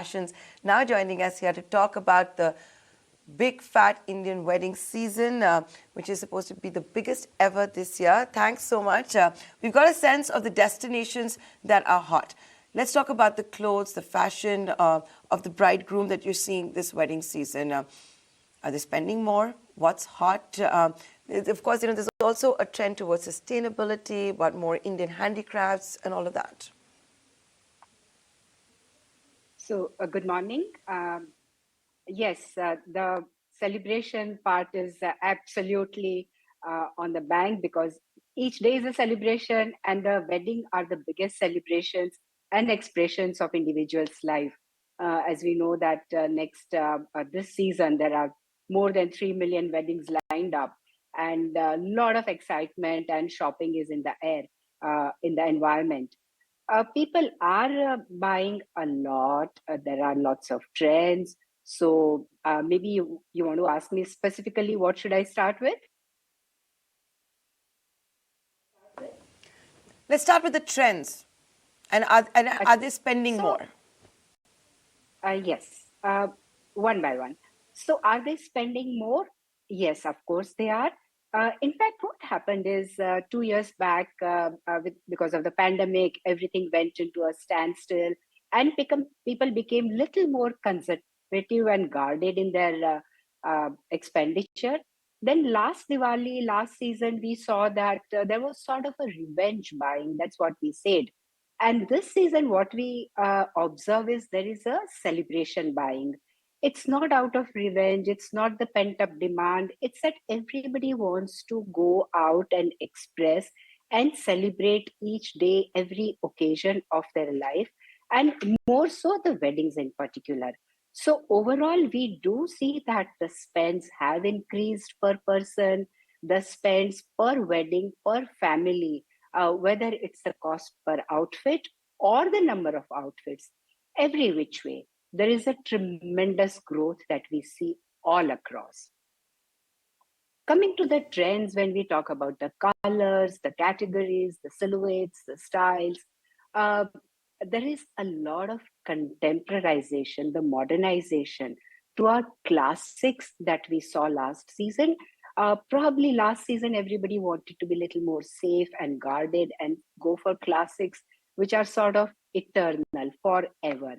Fashions, now joining us here to talk about the big fat Indian wedding season, which is supposed to be the biggest ever this year. Thanks so much. We've got a sense of the destinations that are hot. Let's talk about the clothes, the fashion of the bridegroom that you're seeing this wedding season. Are they spending more? What's hot? Of course, there's also a trend towards sustainability, about more Indian handicrafts and all of that. So, good morning. Yes, the celebration part is absolutely on the bank because each day is a celebration, and the wedding are the biggest celebrations and expressions of individual's life. As we know that this season there are more than 3 million weddings lined up, and a lot of excitement and shopping is in the air, in the environment. People are buying a lot. There are lots of trends. So maybe you want to ask me specifically what should I start with? Let's start with the trends. And are they spending So, more? yes, one by one. So, are they spending more? Yes, of course they are. In fact, what happened is 2 years back, because of the pandemic, everything went into a standstill, and people became little more conservative and guarded in their expenditure. Then last Diwali, last season, we saw that there was sort of a revenge buying. That's what we said. And this season, what we observe is there is a celebration buying. It's not out of revenge, it's not the pent up demand. It's that everybody wants to go out and express and celebrate each day, every occasion of their life, and more so the weddings in particular. So, overall, we do see that the spends have increased per person, the spends per wedding, per family, whether it's the cost per outfit or the number of outfits, every which way, there is a tremendous growth that we see all across. Coming to the trends, when we talk about the colors, the categories, the silhouettes, the styles, uh, there is a lot of contemporization, the modernization to our classics that we saw last season. Probably last season, everybody wanted to be a little more safe and guarded and go for classics, which are sort of eternal, forever.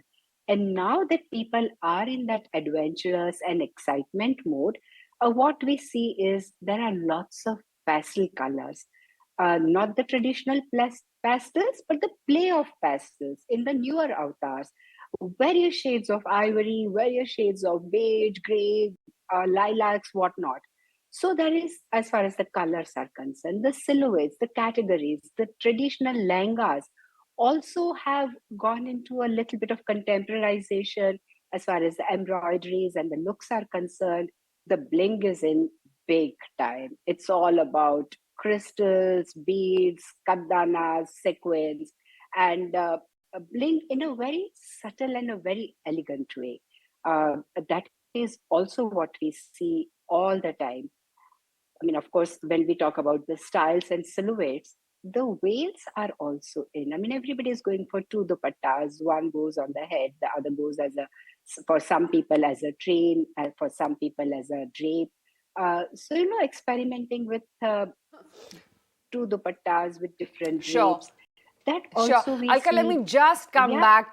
And now that people are in that adventurous and excitement mode, what we see is there are lots of pastel colors, not the traditional pastels, but the play of pastels in the newer avatars. Various shades of ivory, various shades of beige, gray, lilacs, whatnot. So there is, as far as the colors are concerned, the silhouettes, the categories, the traditional langas also have gone into a little bit of contemporization as far as the embroideries and the looks are concerned. The bling is in big time. It's all about crystals, beads, kaddanas, sequins, and bling in a very subtle and a very elegant way. That is also what we see all the time. I mean, of course, when we talk about the styles and silhouettes, the veils are also in. I mean, everybody is going for two dupattas. One goes on the head, the other goes as a, for some people as a train, and for some people as a drape. So, experimenting with two dupattas with different Sure. drapes. That Sure. also we Alka, let see. me just come Yeah. back